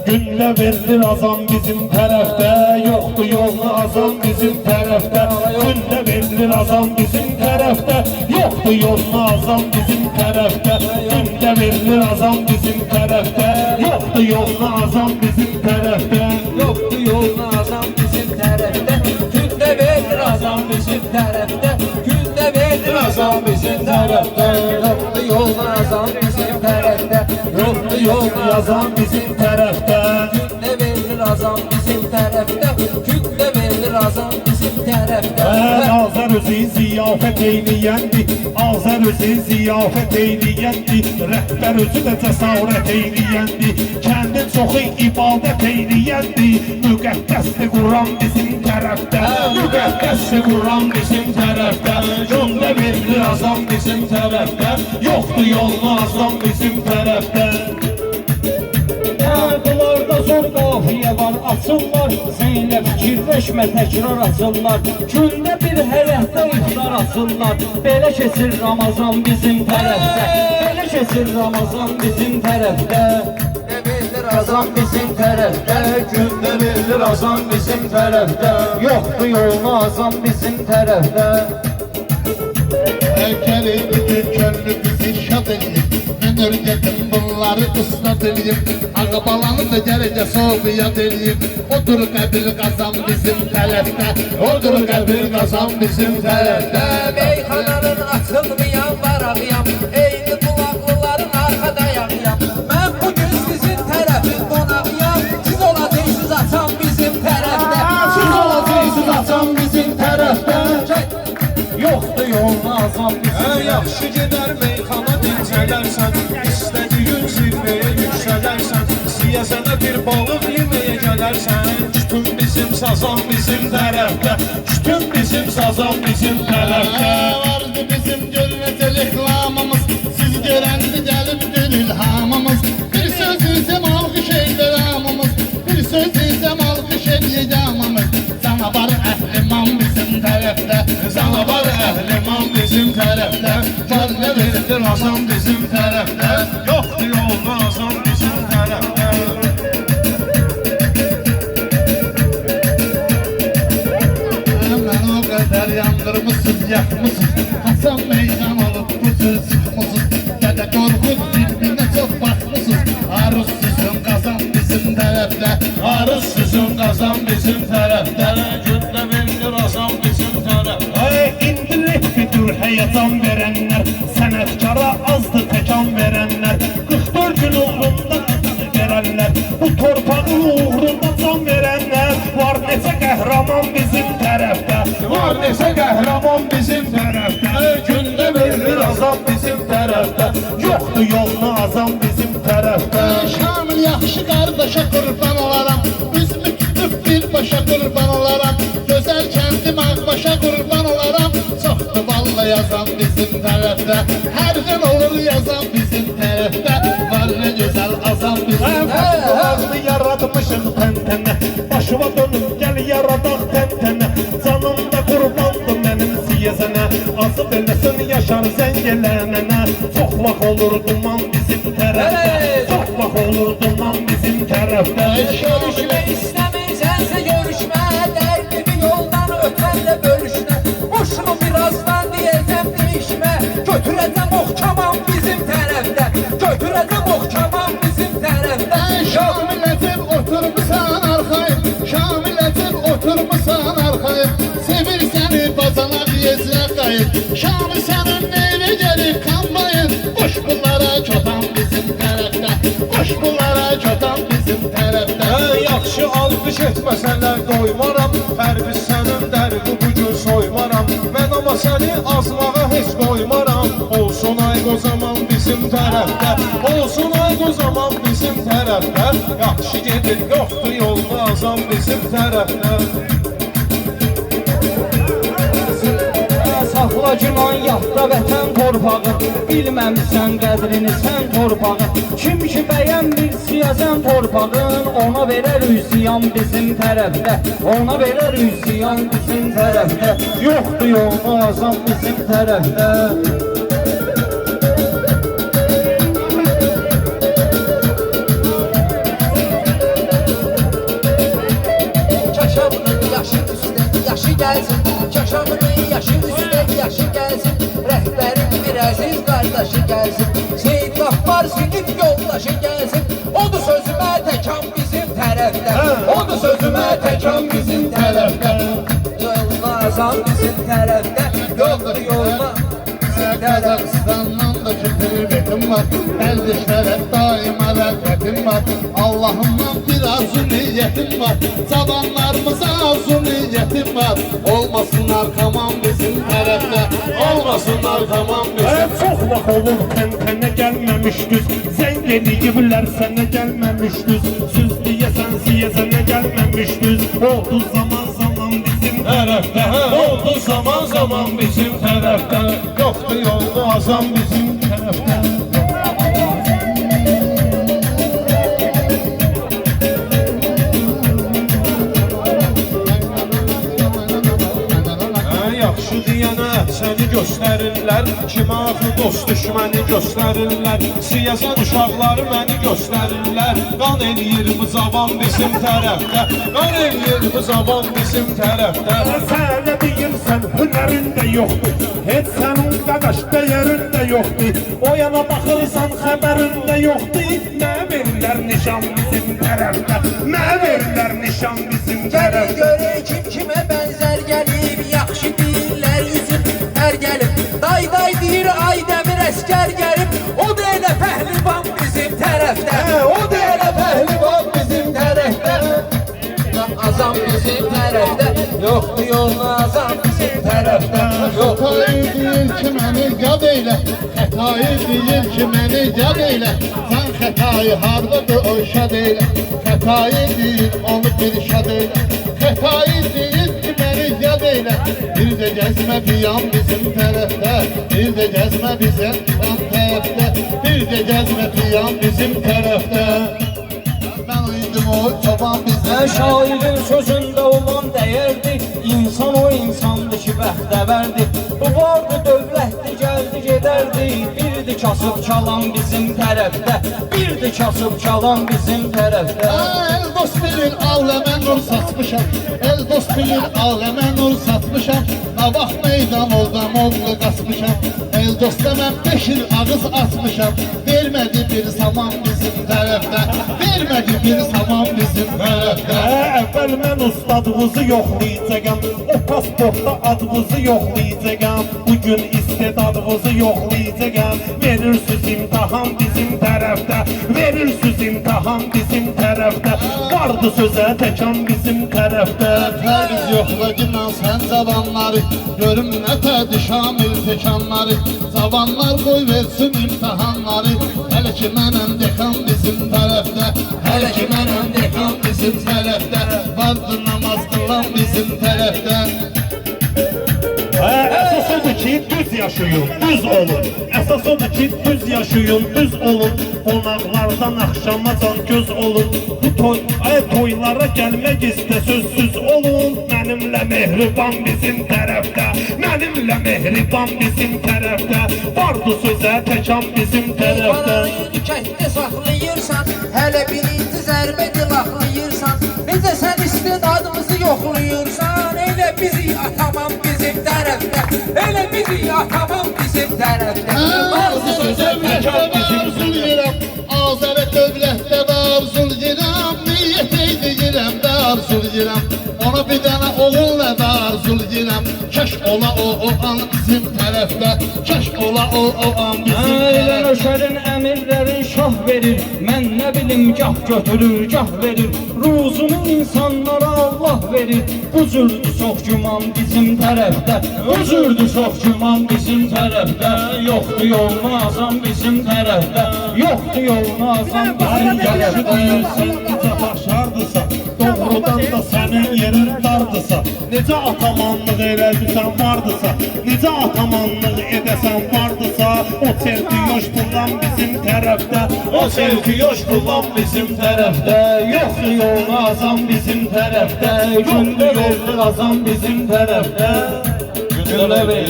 Günde verilir azam bizim tarafta, yoktu yollu azam bizim tarafta. Günde verilir azam bizim tarafta, yoktu yollu azam bizim tarafta. Günde verilir azam bizim tarafta, yoktu yollu azam bizim tarafta. Yoktu yolunu azam bizim tərəfdə. Gündə verir azam bizim tərəfdə. Gündə verir azam bizim tərəfdə. Yoktu yolunu azam bizim tərəfdə. Yoktu yollu azam bizim tarafta. Gündə verir azam bizim tərəfdə. Gündə verir azam bizim tərəfdə. Azər özü ziyafət eyliyendi, Azər özü ziyafət eyliyendi, rəhbər özü də cəsarət eyliyendi, kəndin çoxu ibadət eyliyendi. Müqəddəsdir Quran bizim tərəfdə, müqəddəsdir Quran bizim tərəfdə. Gündə verilir azam bizim tərəfdə, yoxdur yollu azam bizim tərəfdə. Bunlarda zor qafiyə var, açırlar. Seninle fikirləşmə, təkrar açırlar. Gündə bir həyətdə iftar açırlar. Belə keçir Ramazan bizim tərəfdə. Belə keçir Ramazan bizim tərəfdə. Verir azam bizim tərəfdə. Gündə verilir azam bizim tərəfdə. Yoxdur yolunu azam bizim tərəfdə. Gəlin bugün könlü bizi şad edin. Mən örgədim bunları ıslat edeyim. Ağabalanı da gələcə soğuyat edeyim. Odur qəbir qazan bizim tərəfdə. Odur qəbir qazan bizim tərəfdə. Meyxananın açılmayan varağıyam. Eyni bulaqlıların arxadayağıyam. Mən bugün sizin tərəfin qonağıyam. Siz olacaqsınız açan bizim tərəfdə. Siz olacaqsınız açan bizim tərəfdə. Yoxdur yolunu azam bizim Yaxşı gedər meyxana dincələrsən, İstədiyin zirvəyə yüksələrsən, Siyasənə bir balıq yeməyə gələrsən. Kütün bizim sazan bizim tərəfdə, kütün bizim sazan bizim tərəfdə. Vardı bizim gölməsə reklamımız, siz görəndi gəlibdir ilhamımız. Bir söz izəm alqış eyləramımız, bir söz izəm alqış eyləyamımız. Canavar əhliman bizim tərəfdə, Canavar əhliman bizim tərəfdə, Kəllə verilir azam bizim tərəfdə, yoxdur yollu azam bizim tərəfdə. mən o qədər yandırmışsız, yaxmışsız. Hasan meydan olub bu söz çıxmışsız. Dədə Qorqud filminə çox baxmışsız. Aruz sizin qazan bizim tərəfdə. Arız sizin qazan bizim tərəfdə, Gündə verilir azam bizim tərəfdə. İndirəkdir həyəcan verənlər, sənətkara azdır təkan verənlər, 44 gün uğrunda verənlər, bu torpağın uğrunda can verənlər. Var neçə qəhrəman bizim tərəfdə, var neçə qəhrəman bizim tərəfdə. Gündə verilir azam bizim tərəfdə, yoxdur yollu azam bizim tərəfdə. Şamil yaxşı qardaşa qurban olaram. Üzümü tutub birbaşa qurban olaram. Gözəl kəndim ağbaşa qurban olaram. Çoxdur valla yazan bizim tərəfdə. Hər gün olur yazan bizim tərəfdə. Var nə gözəl azam bizim tərəfdə. Ağlı yaratmışıq təntənə, başıma dönüb gəl yaradaq təntənə. Canımda qurbandı mənim siyəzənə, azı beləsin yaşar zəngələnənə. Çox vaxt olur duman bizim tərəfdə, çox vaxt olur duman bizim tərəfdə. Görüşmə istəməysənsə görüşmə. Dərdimi yoldan ötənlə bölüşmə. Boşunu birazdan deyəcəm deyişmə. Götürəcəm oxkamam bizim tərəfdə. Götürəcəm oxkamam bizim tərəfdə. Şamiləcib oturmusan arxayım. Şamiləcib oturmusan arxayım. Sevir səni bacanaq yezlə qayıt. Şamil sənin neyinə gəlib qanmayın. Boş bunlara çotan bizim tərəfdə. Boş bunlara çotan bizim tərəfdə. Yaxşı alqış etməsənlər doymaram, Pərviz sənin dərbi bugün soymaram. Mən ama səni azmağa heç qoymaram. Olsun ay o zaman bizim tərəfdə, olsun ay o zaman bizim tərəfdə. Yaxşı gedir, yoxdur yollu azam bizim tərəfdə. Saxla güman yadda vətən torpağı. Bilməmişsən qədrini sən torpağı. Kim ki bəyənmir siyəzən torpağın, ona verər üsyan bizim tərəfdə. Ona verər üsyan bizim tərəfdə. Yoxdur yolunu azam bizim tərəfdə. əziz qardaşı gəlsin, Seyid Qaffar sinif yoldaşı gəlsin. Odur sözümə təkan bizim tərəfdə, odur sözümə təkan bizim tərəfdə. Yoluna azam bizim tərəfdə, yoxdur yoluna bizim tərəfdə. Qazakistan'dan da kütübetim var, elde şeref daima rəğbətim var. Allah'ımdan biraz niyetim var, zamanlarımıza azı niyetim var. Olmasın arkamam bizim tərəfdə, olmasın arkamam bizim. Çox vaxt olur təntənə gəlməmiş düz, zəng eləyiblər sənə gəlməmiş düz, söz deyəsən siyəsənə gəlməmiş düz. Oldu zaman zaman bizim tərəfdə, oldu zaman zaman bizim tərəfdə, yoxdur yolda azam bizim tərəfdə. Yaxşı deyənə səni göstərirlər, kimə axı dost düşməni göstərirlər. Siyəsən uşaqları məni göstərirlər, qan eləyir bu zaban bizim tərəfdə, qan eləyir bu zaban bizim tərəfdə. Sən nə deyirsən, hünərin də yoxdur, heç sənin qaqaş dəyərin də yoxdur. O yana baxırsan, xəbərin də yoxdur. Nə verirlər nişan bizim tərəfdə, nə verirlər nişan bizim Gəlin tərəfdə. görək kim kimə bənzər gəlib, yaxşı deyirlər üzüm hər gəlib. Day day deyir ay dəmir əskər gəlib, o da elə pəhlivan bizim tərəfdə, o da elə pəhlivan bizim tərəfdə. Azam bizim tərəfdə, yoxdur yoluna azam bizim tərəfdə, yoxdur. Xətayı deyir ki məni yad eylə, xətayı deyir ki məni yad eylə. Sən xətayı hardadır o şad eylə, xətayı deyir onu bir şad eylə. Xətayı deyir ki məni yad eylə, bir də gəzmə biyan bizim tərəfdə, bir də gəzmə bizim tərəfdə, bir də gəzmə biyan bizim tərəfdə. Mən uyudum o çoban bizim. Şairin sözündə olan dəyərdi, insan o insandır ki bəxtəvərdi. Bu vardı dövlətdi gəldi gedərdi, birdi kasıb çalan bizim tərəfdə, birdi kasıb çalan bizim tərəfdə. El dost bilir aləmə nur satmışam, el dost bilir aləmə nur satmışam. Navax meydan olda mollu qasmışam, el dosta mən 5 il ağız açmışam. Vermədi bir zaman bizim tərəfdə, vermədi bir zaman bizim tərəfdə. Əvvəl mən ustadınızı yoxlayacağam, o pasportda adınızı yoxlayacağam. Bugün istedadınızı yoxlayacağam. Verirsiniz imtahan bizim tərəfdə, verirsiniz imtahan bizim tərəfdə. Vardı sözə təkan bizim tərəfdə. Fərz yoxla ki mən sən zavanları, görüm nə tədi şamil tekanları. Zavanlar qoy versin imtihanları, hələ ki mənəm dekan bizim tərəfdə, hələ ki mənəm dekan bizim tərəfdə. Vardı namaz qılan bizim tərəfdə. Əsas odur ki, düz yaşayın, düz olun. Əsas odur ki, düz yaşayın, düz olun. Qonaqlardan axşamacan göz olun. Bu toylara gəlmək istə sözsüz olun. Mənimlə mehriban bizim tərəfdə, mənimlə mehriban bizim tərəfdə. Vardı sözə təkan bizim tərəfdə. Paranı kətdə saxlayırsan, hələ birinci zərbə dilaqlayırsan. Necə sən istedadımızı yoxlayırsan, elə bizi atamam bizim tərəfdə, elə bizi atamam bizim tərəfdə. Vardı sözə təkan bizim Arzuluyuram, Azərə dövlətdə də arzuluyuram, niyyət eyləyirəm də arzuluyuram. Ona bir dənə oğulla da arzuluyuram, kəş ola o an bizim tərəfdə, kəş ola o an bizim Elə tərəfdə. nöşərin əmirlərin şah verir, mən nə bilim gah götürür, gah verir. Ruzunu insanlara Allah verir, bu cürdü çox güman bizim tərəfdə, bu cürdü çox güman bizim tərəfdə. Yoxdur yolunu azam bizim tərəfdə, yoxdur yolunu azam bizim tərəfdə. Deyirsən, necə başardısa, doğrudan da sənin yerin dardısa. Necə atamanlıq elədirsən vardısa, necə atamanlıq edəsən vardısa. O çeltiyoş bulan bizim tərəfdə, o çeltiyoş bulan bizim tərəfdə. Yoxdur yolunu azam bizim tərəfdə, gündür yolunu azam bizim tərəfdə. Gündür